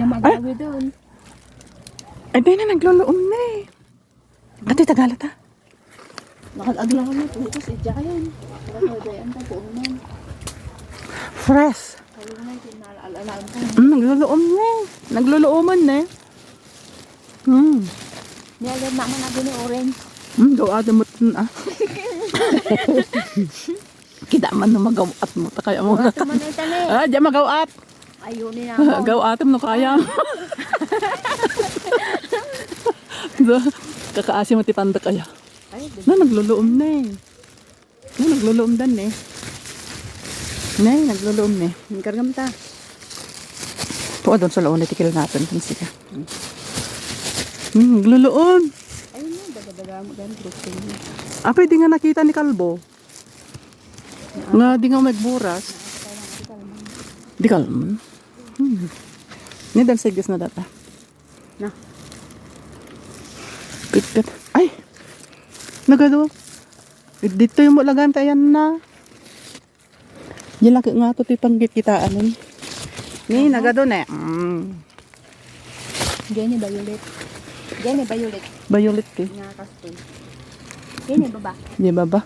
Diyan magawi doon. Ay, ba na nagluluom na eh. Ate, Tagala ta. Nakag-agla ko na. Putos, idya ka yan. Nakag-agayan ka po naman. Fresh. Kaya ko na yung pinaalaalaan ko. Nagluluom na eh. Nagluluoman na eh. Niyagad naman na ni orange. Gaw ate mo ah. Kita man na magawat mo. Kaya mo. Ito man yung tani. Diyan magawat. Ayunin na ako. Gawat mo kaya. Kakaasi mo tipanda kaya. Ay, Nagluluom na eh. Nagluluom dan eh. Nagluluom na eh. kargam ta. Tuwa doon sa laon, itikil natin. Sige. Nagluluom. Ayun na, daga-daga mo gan dressing. Pwede nga nakita ni Kalbo. Nga di nga magburas. Di kalman. Ni dan sigis na data. Na. Pit. Ay! Nagado. Dito yung mulagan tayo na. Yan lang nga ito panggit kitaan nun. Ni, nagado na. Ganyan violet. Ganyan violet. Violet eh. Nga kaston. Ganyan baba. Di ba ba?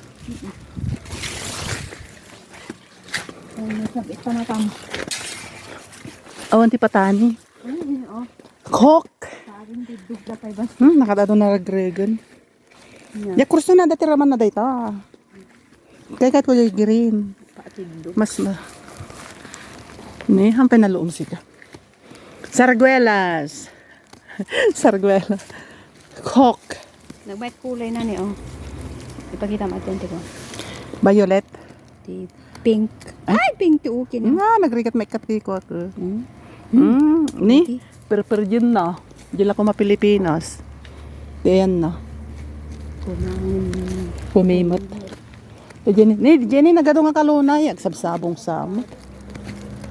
Ay, nasabit pa na tam. Awan ti patani. Oh. Cock! Sarin didug na tayo ba? Nakadado na ragregan. Ya kurso na dati raman na dayta. Kaya kahit ko yung green. Paatidug. Mas ma... hampay na loom siya. Sarguelas. Sarguela. Cock. Nagbait kulay na ni, oh. Ipakita mo atin, ko. Violet. Di pink. Ay, pink ti ukin. Nagrigat may katiko ako. Ni? Per yun na. Diyan ako ma-Pilipinas. Diyan na. Pumimot. Jenny, nagado nga kalunay. Agsabsabong samot.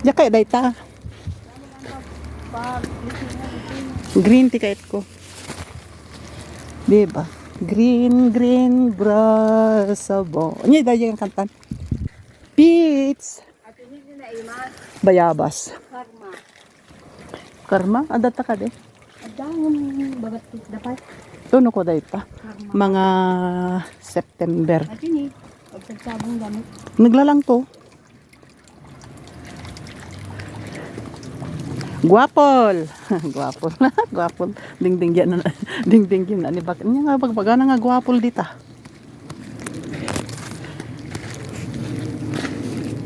Diyan kaya dayta. Green ti kahit ko. Diba? Green grass abo. Ano yung kantan? Peach. Bayabas. Karma? Adata ka de? Adang bagat dapat. Tuno ko dayta. Mga September. At yun eh. Pagsagsabong gamit. Naglalang to. Guapol. Guapol na. Guapol. Ding-ding yan na. Ding-ding yan na. Bakit niya nga pagpagana nga guapol dita.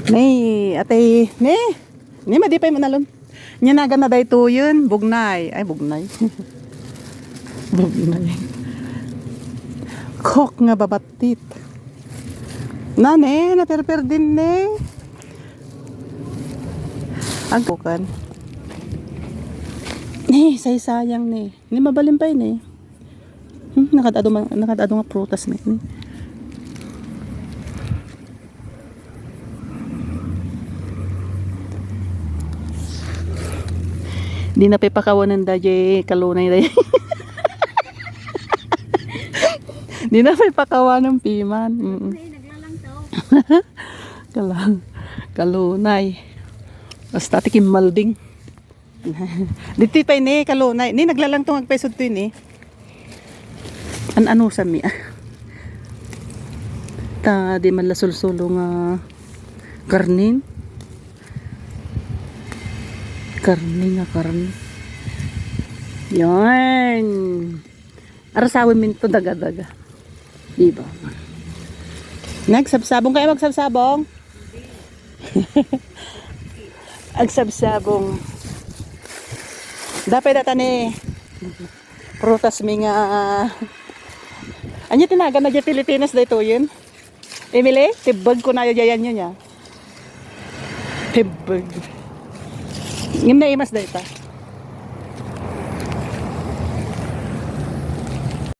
Nay, atay. Nay, madipay mo nalon. Nyanagan na dahi to yun. Bugnay. Ay, bugnay. Bugnay. Kok nga babatit. Nane, naperper din ne. Ang bukan. Sayang ne. Ni mabalimpay ne. Nakadado nga prutas ne. Di na pipakawan ng daye kalunay daye. Di na pipakawan ng piman. Naglalang to. Kalunay. Basta tikim malding. Dito pa ini kalunay. Ni naglalang tong agpesod to ini. Ano sa mi. Ta di man la sulsulo nga karnin. Karni. Yan. Arasawin minto daga-daga. Diba? Nagsabsabong kayo magsabsabong? Agsabsabong. Dapat data ni prutas mi nga anya tinaga na dyan Pilipinas dito yun? Emily? Tibag ko na yayan yun ya. Tibag. Ngim na imas dito.